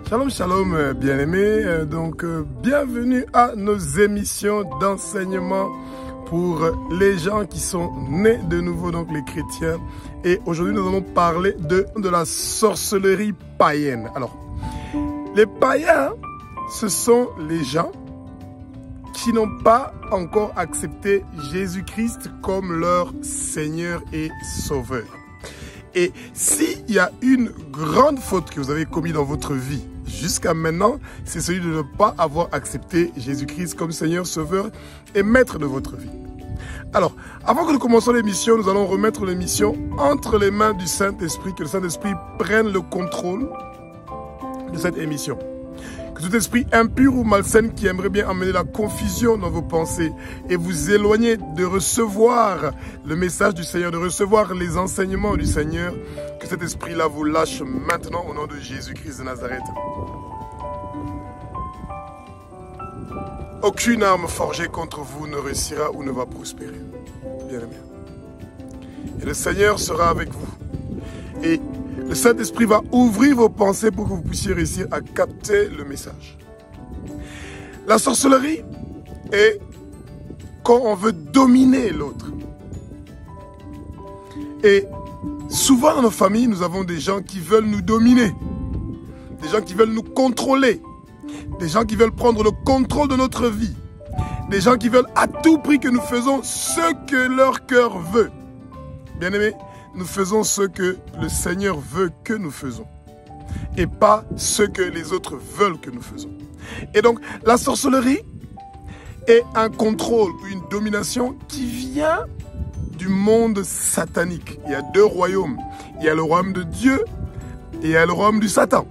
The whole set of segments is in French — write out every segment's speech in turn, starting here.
Shalom, shalom, bien-aimés. Bienvenue à nos émissions d'enseignement pour les gens qui sont nés de nouveau, donc les chrétiens. Et aujourd'hui, nous allons parler de la sorcellerie païenne. Alors, les païens, ce sont les gens qui n'ont pas encore accepté Jésus-Christ comme leur Seigneur et Sauveur. Et s'il y a une grande faute que vous avez commise dans votre vie jusqu'à maintenant, c'est celui de ne pas avoir accepté Jésus-Christ comme Seigneur, Sauveur et Maître de votre vie. Alors, avant que nous commencions l'émission, nous allons remettre l'émission entre les mains du Saint-Esprit, que le Saint-Esprit prenne le contrôle de cette émission. Que tout esprit impur ou malsain qui aimerait bien amener la confusion dans vos pensées et vous éloigner de recevoir le message du Seigneur, de recevoir les enseignements du Seigneur, que cet esprit-là vous lâche maintenant au nom de Jésus-Christ de Nazareth. Aucune arme forgée contre vous ne réussira ou ne va prospérer. Bien aimé. Et le Seigneur sera avec vous. Et le Saint-Esprit va ouvrir vos pensées pour que vous puissiez réussir à capter le message. La sorcellerie est quand on veut dominer l'autre. Et souvent dans nos familles, nous avons des gens qui veulent nous dominer. Des gens qui veulent nous contrôler. Des gens qui veulent prendre le contrôle de notre vie. Des gens qui veulent à tout prix que nous faisons ce que leur cœur veut. Bien-aimés, nous faisons ce que le Seigneur veut que nous faisons. Et pas ce que les autres veulent que nous faisons. Et donc, la sorcellerie est un contrôle ou une domination qui vient du monde satanique. Il y a deux royaumes. Il y a le royaume de Dieu et il y a le royaume du Satan.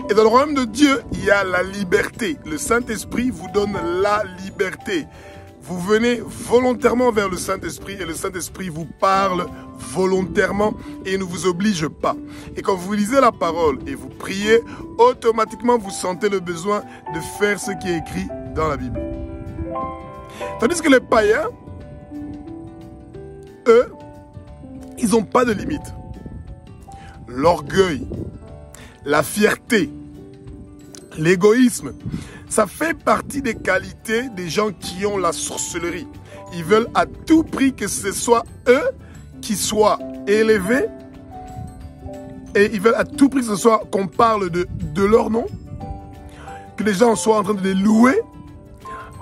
Et dans le royaume de Dieu, il y a la liberté. Le Saint-Esprit vous donne la liberté. Vous venez volontairement vers le Saint-Esprit et le Saint-Esprit vous parle volontairement et ne vous oblige pas. Et quand vous lisez la parole et vous priez, automatiquement vous sentez le besoin de faire ce qui est écrit dans la Bible. Tandis que les païens, eux, ils n'ont pas de limite. L'orgueil, la fierté, l'égoïsme, ça fait partie des qualités des gens qui ont la sorcellerie. Ils veulent à tout prix que ce soit eux qui soient élevés. Et ils veulent à tout prix que ce soit qu'on parle de leur nom. Que les gens soient en train de les louer.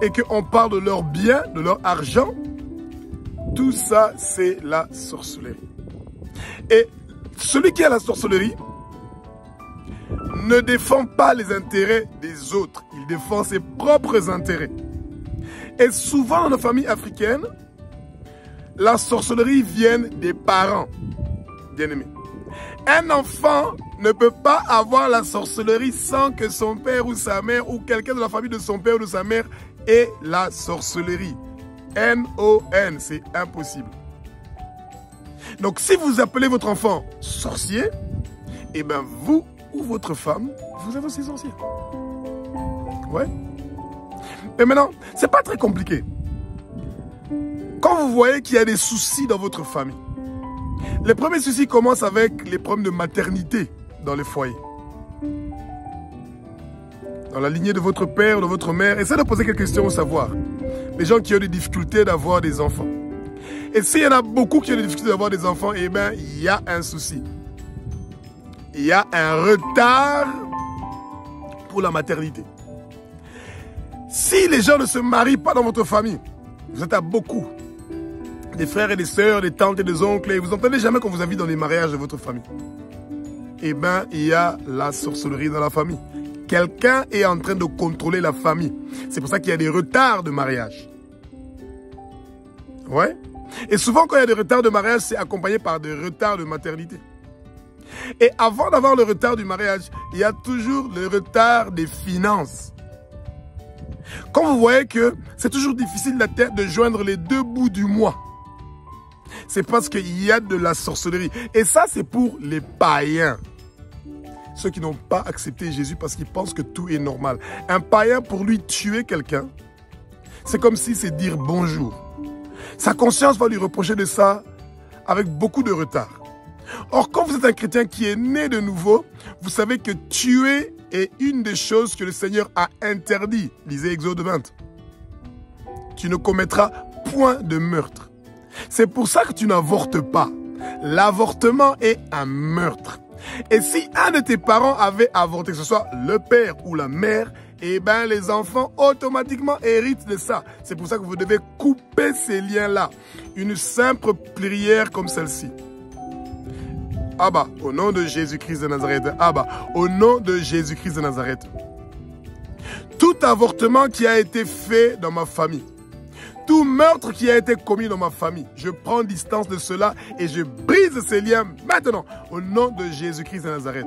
Et qu'on parle de leur bien, de leur argent. Tout ça, c'est la sorcellerie. Et celui qui a la sorcellerie ne défend pas les intérêts des autres. Il défend ses propres intérêts. Et souvent dans nos familles africaines, la sorcellerie vient des parents. Bien-aimés. Un enfant ne peut pas avoir la sorcellerie sans que son père ou sa mère ou quelqu'un de la famille de son père ou de sa mère ait la sorcellerie. N-O-N, c'est impossible. Donc si vous appelez votre enfant sorcier, eh bien vous ou votre femme, vous êtes aussi sorcier. Ouais. Mais maintenant, c'est pas très compliqué. Quand vous voyez qu'il y a des soucis dans votre famille, les premiers soucis commencent avec les problèmes de maternité dans les foyers. Dans la lignée de votre père, de votre mère, essayez de poser quelques questions au savoir. Les gens qui ont des difficultés d'avoir des enfants. Et s'il y en a beaucoup qui ont des difficultés d'avoir des enfants, eh bien, il y a un souci. Il y a un retard pour la maternité. Si les gens ne se marient pas dans votre famille, vous êtes à beaucoup. Des frères et des sœurs, des tantes et des oncles, et vous n'entendez jamais qu'on vous invite dans les mariages de votre famille. Eh bien, il y a la sorcellerie dans la famille. Quelqu'un est en train de contrôler la famille. C'est pour ça qu'il y a des retards de mariage. Ouais. Et souvent, quand il y a des retards de mariage, c'est accompagné par des retards de maternité. Et avant d'avoir le retard du mariage, il y a toujours le retard des finances. Quand vous voyez que c'est toujours difficile de joindre les deux bouts du mois, c'est parce qu'il y a de la sorcellerie. Et ça, c'est pour les païens. Ceux qui n'ont pas accepté Jésus parce qu'ils pensent que tout est normal. Un païen, pour lui, tuer quelqu'un, c'est comme si c'est dire bonjour. Sa conscience va lui reprocher de ça avec beaucoup de retard. Or, quand vous êtes un chrétien qui est né de nouveau, vous savez que tuer est une des choses que le Seigneur a interdit. Lisez Exode 20. Tu ne commettras point de meurtre. C'est pour ça que tu n'avortes pas. L'avortement est un meurtre. Et si un de tes parents avait avorté, que ce soit le père ou la mère, eh bien les enfants automatiquement héritent de ça. C'est pour ça que vous devez couper ces liens-là. Une simple prière comme celle-ci. Abba, au nom de Jésus-Christ de Nazareth. Abba, au nom de Jésus-Christ de Nazareth. Tout avortement qui a été fait dans ma famille, tout meurtre qui a été commis dans ma famille, je prends distance de cela et je brise ces liens maintenant au nom de Jésus-Christ de Nazareth.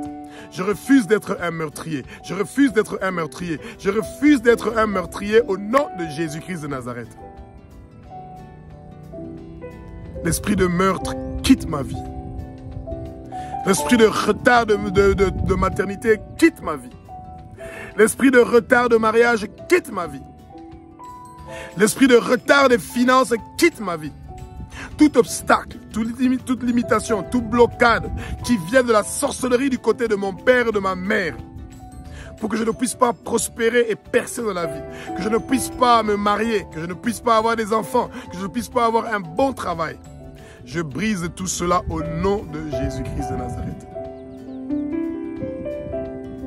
Je refuse d'être un meurtrier. Je refuse d'être un meurtrier. Je refuse d'être un meurtrier au nom de Jésus-Christ de Nazareth. L'esprit de meurtre quitte ma vie. L'esprit de retard de maternité quitte ma vie. L'esprit de retard de mariage quitte ma vie. L'esprit de retard des finances quitte ma vie. Tout obstacle, toute limitation, toute blocade qui vient de la sorcellerie du côté de mon père et de ma mère, pour que je ne puisse pas prospérer et percer dans la vie, que je ne puisse pas me marier, que je ne puisse pas avoir des enfants, que je ne puisse pas avoir un bon travail. Je brise tout cela au nom de Jésus-Christ de Nazareth.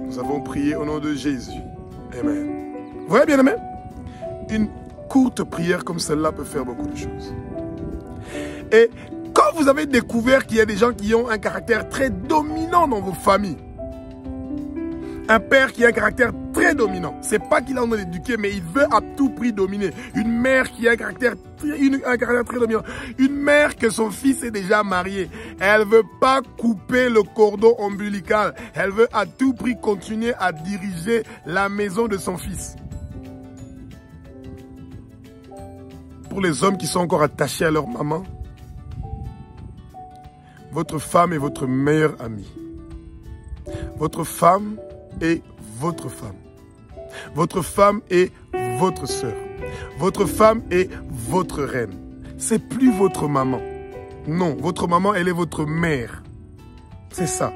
Nous avons prié au nom de Jésus. Amen. Vous voyez bien, amen? Une courte prière comme celle-là peut faire beaucoup de choses. Et quand vous avez découvert qu'il y a des gens qui ont un caractère très dominant dans vos familles, un père qui a un caractère très dominant, c'est pas qu'il en a éduqué, mais il veut à tout prix dominer. Une mère qui a un caractère très dominant, une mère que son fils est déjà marié, elle veut pas couper le cordon ombilical, elle veut à tout prix continuer à diriger la maison de son fils. Pour les hommes qui sont encore attachés à leur maman, votre femme est votre meilleure amie. Votre femme est votre femme. Votre femme est votre sœur. Votre femme est votre reine. C'est plus votre maman. Non, votre maman, elle est votre mère. C'est ça.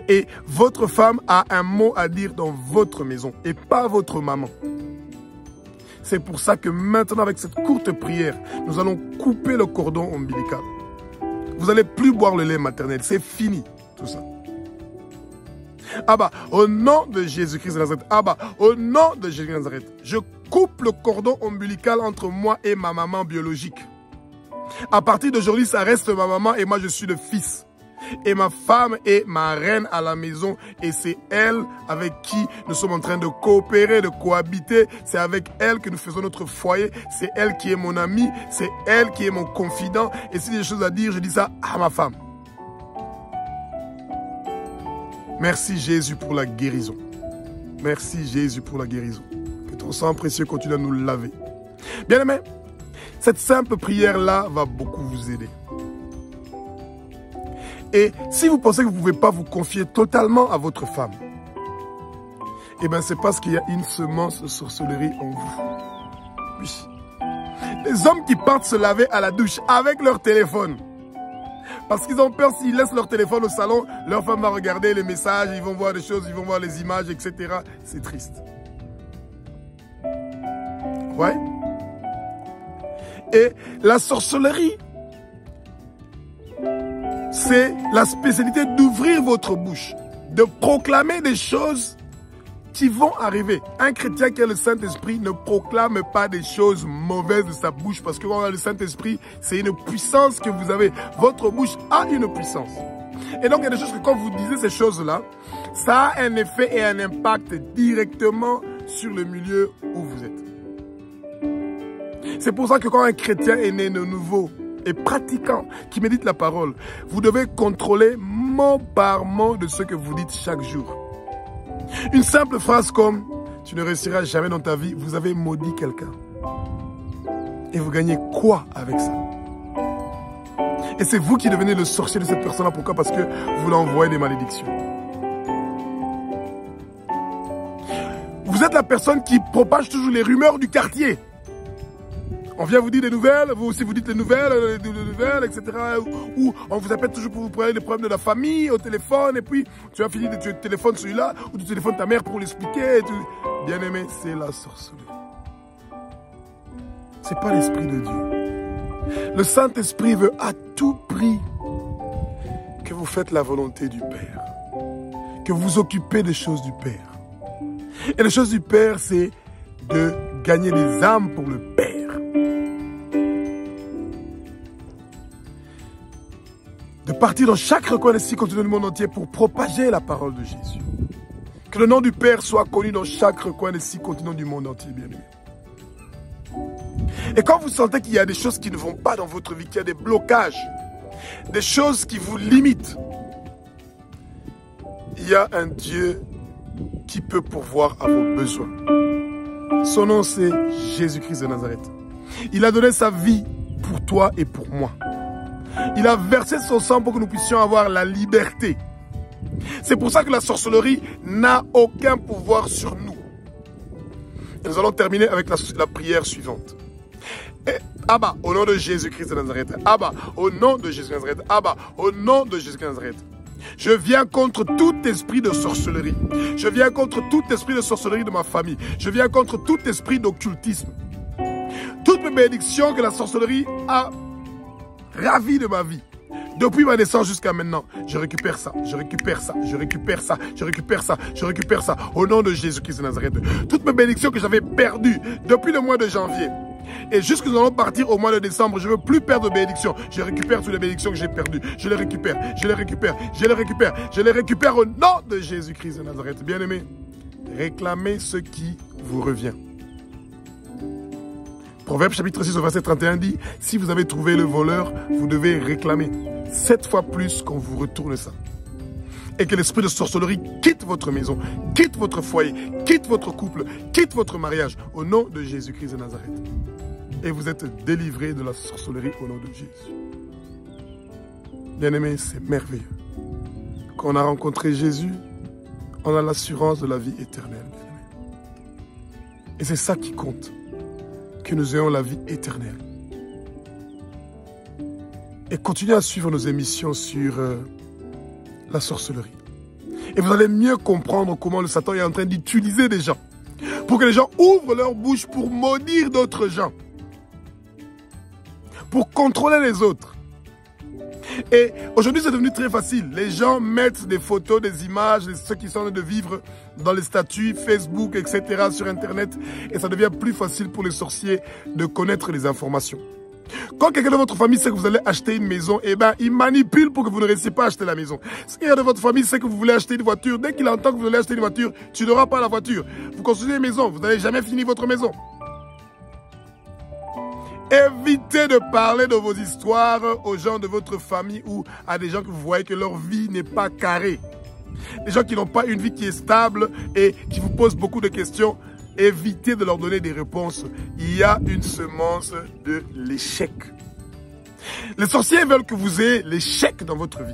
Et votre femme a un mot à dire dans votre maison et pas votre maman. C'est pour ça que maintenant, avec cette courte prière, nous allons couper le cordon ombilical. Vous n'allez plus boire le lait maternel. C'est fini, tout ça. Abba, au nom de Jésus-Christ de Nazareth, Abba, au nom de Jésus-Christ de Nazareth, je coupe le cordon ombilical entre moi et ma maman biologique. À partir d'aujourd'hui, ça reste ma maman et moi, je suis le fils. Et ma femme est ma reine à la maison et c'est elle avec qui nous sommes en train de coopérer, de cohabiter. C'est avec elle que nous faisons notre foyer. C'est elle qui est mon amie, c'est elle qui est mon confident. Et si j'ai des choses à dire, je dis ça à ma femme. Merci Jésus pour la guérison. Merci Jésus pour la guérison. Que ton sang précieux continue à nous laver. Bien-aimés, cette simple prière-là va beaucoup vous aider. Et si vous pensez que vous ne pouvez pas vous confier totalement à votre femme, eh bien c'est parce qu'il y a une semence de sorcellerie en vous. Oui. Les hommes qui partent se laver à la douche avec leur téléphone, parce qu'ils ont peur s'ils laissent leur téléphone au salon, leur femme va regarder les messages, ils vont voir des choses, ils vont voir les images, etc. C'est triste. Ouais. Et la sorcellerie, c'est la spécialité d'ouvrir votre bouche, de proclamer des choses qui vont arriver. Un chrétien qui a le Saint-Esprit ne proclame pas des choses mauvaises de sa bouche, parce que quand on a le Saint-Esprit, c'est une puissance que vous avez. Votre bouche a une puissance. Et donc, il y a des choses que quand vous disiez ces choses-là, ça a un effet et un impact directement sur le milieu où vous êtes. C'est pour ça que quand un chrétien est né de nouveau, et pratiquant, qui médite la parole, vous devez contrôler mot par mot de ce que vous dites chaque jour. Une simple phrase comme « Tu ne réussiras jamais dans ta vie », vous avez maudit quelqu'un. Et vous gagnez quoi avec ça? Et c'est vous qui devenez le sorcier de cette personne-là. Pourquoi? Parce que vous l'envoyez des malédictions. Vous êtes la personne qui propage toujours les rumeurs du quartier. On vient vous dire des nouvelles, vous aussi vous dites les nouvelles, etc. Ou on vous appelle toujours pour vous parler des problèmes de la famille au téléphone, et puis tu as fini de tu téléphones celui-là, ou tu téléphones ta mère pour l'expliquer. Bien aimé, c'est la sorcellerie. C'est pas l'Esprit de Dieu. Le Saint-Esprit veut à tout prix que vous faites la volonté du Père, que vous vous occupez des choses du Père. Et les choses du Père, c'est de gagner des âmes pour le Père. De partir dans chaque recoin des 6 continents du monde entier pour propager la parole de Jésus. Que le nom du Père soit connu dans chaque recoin des 6 continents du monde entier, bien-aimés. Et quand vous sentez qu'il y a des choses qui ne vont pas dans votre vie, qu'il y a des blocages, des choses qui vous limitent, il y a un Dieu qui peut pourvoir à vos besoins. Son nom, c'est Jésus-Christ de Nazareth. Il a donné sa vie pour toi et pour moi. Il a versé son sang pour que nous puissions avoir la liberté. C'est pour ça que la sorcellerie n'a aucun pouvoir sur nous. Et nous allons terminer avec la prière suivante. Et, Abba, au nom de Jésus-Christ de Nazareth. Abba, au nom de Jésus-Christ de Nazareth. Abba, au nom de Jésus-Christ de Nazareth. Je viens contre tout esprit de sorcellerie. Je viens contre tout esprit de sorcellerie de ma famille. Je viens contre tout esprit d'occultisme. Toutes mes bénédictions que la sorcellerie a ravi de ma vie. Depuis ma naissance jusqu'à maintenant, je récupère ça, je récupère ça, je récupère ça, je récupère ça, je récupère ça, au nom de Jésus-Christ de Nazareth. Toutes mes bénédictions que j'avais perdues depuis le mois de janvier, et jusque nous allons partir au mois de décembre, je ne veux plus perdre de bénédictions. Je récupère toutes les bénédictions que j'ai perdues. Je les récupère, je les récupère, je les récupère, je les récupère au nom de Jésus-Christ de Nazareth. Bien-aimés, réclamez ce qui vous revient. Proverbe chapitre 6 au verset 31 dit, si vous avez trouvé le voleur, vous devez réclamer 7 fois plus qu'on vous retourne ça. Et que l'esprit de sorcellerie quitte votre maison, quitte votre foyer, quitte votre couple, quitte votre mariage, au nom de Jésus-Christ de Nazareth. Et vous êtes délivrés de la sorcellerie au nom de Jésus. Bien-aimés, c'est merveilleux. Quand on a rencontré Jésus, on a l'assurance de la vie éternelle. Et c'est ça qui compte. Que nous ayons la vie éternelle. Et continuez à suivre nos émissions sur la sorcellerie. Et vous allez mieux comprendre comment le Satan est en train d'utiliser des gens. Pour que les gens ouvrent leur bouche pour maudire d'autres gens. Pour contrôler les autres. Et aujourd'hui, c'est devenu très facile. Les gens mettent des photos, des images de ceux qui sont en train de vivre dans les statuts, Facebook, etc. sur Internet. Et ça devient plus facile pour les sorciers de connaître les informations. Quand quelqu'un de votre famille sait que vous allez acheter une maison, eh ben, il manipule pour que vous ne réussissiez pas à acheter la maison. Si quelqu'un de votre famille sait que vous voulez acheter une voiture, dès qu'il entend que vous allez acheter une voiture, tu n'auras pas la voiture. Vous construisez une maison, vous n'allez jamais finir votre maison. Évitez de parler de vos histoires aux gens de votre famille ou à des gens que vous voyez que leur vie n'est pas carrée. Les gens qui n'ont pas une vie qui est stable et qui vous posent beaucoup de questions, évitez de leur donner des réponses. Il y a une semence de l'échec. Les sorciers veulent que vous ayez l'échec dans votre vie.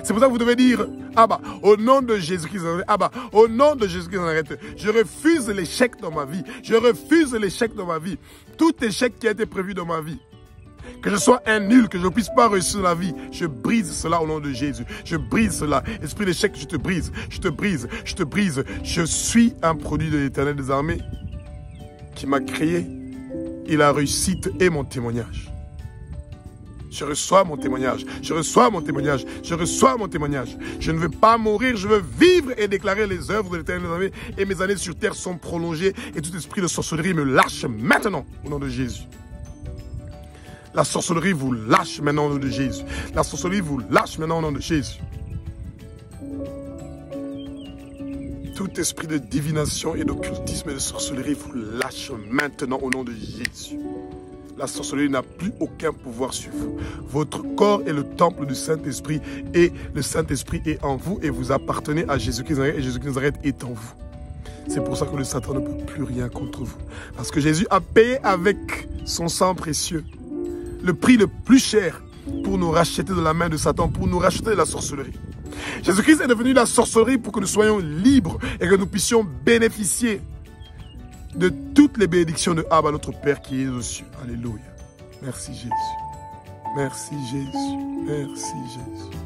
C'est pour ça que vous devez dire, Abba, au nom de Jésus-Christ, Abba, au nom de Jésus-Christ, je refuse l'échec dans ma vie. Je refuse l'échec dans ma vie. Tout échec qui a été prévu dans ma vie. Que je sois un nul, que je ne puisse pas réussir la vie. Je brise cela au nom de Jésus. Je brise cela. Esprit d'échec, je te brise. Je te brise. Je te brise. Je suis un produit de l'Éternel des armées qui m'a créé. Et la réussite est mon témoignage. Je reçois mon témoignage. Je reçois mon témoignage. Je reçois mon témoignage. Je ne veux pas mourir. Je veux vivre et déclarer les œuvres de l'Éternel des armées. Et mes années sur terre sont prolongées. Et tout esprit de sorcellerie me lâche maintenant au nom de Jésus. La sorcellerie vous lâche maintenant au nom de Jésus. La sorcellerie vous lâche maintenant au nom de Jésus. Tout esprit de divination et d'occultisme et de sorcellerie vous lâche maintenant au nom de Jésus. La sorcellerie n'a plus aucun pouvoir sur vous. Votre corps est le temple du Saint-Esprit et le Saint-Esprit est en vous et vous appartenez à Jésus-Christ et Jésus-Christ Nazareth est en vous. C'est pour ça que le Satan ne peut plus rien contre vous. Parce que Jésus a payé avec son sang précieux le prix le plus cher pour nous racheter de la main de Satan, pour nous racheter de la sorcellerie. Jésus-Christ est devenu la sorcellerie pour que nous soyons libres et que nous puissions bénéficier de toutes les bénédictions de Abba, notre Père qui est aux cieux. Alléluia. Merci Jésus. Merci Jésus. Merci Jésus.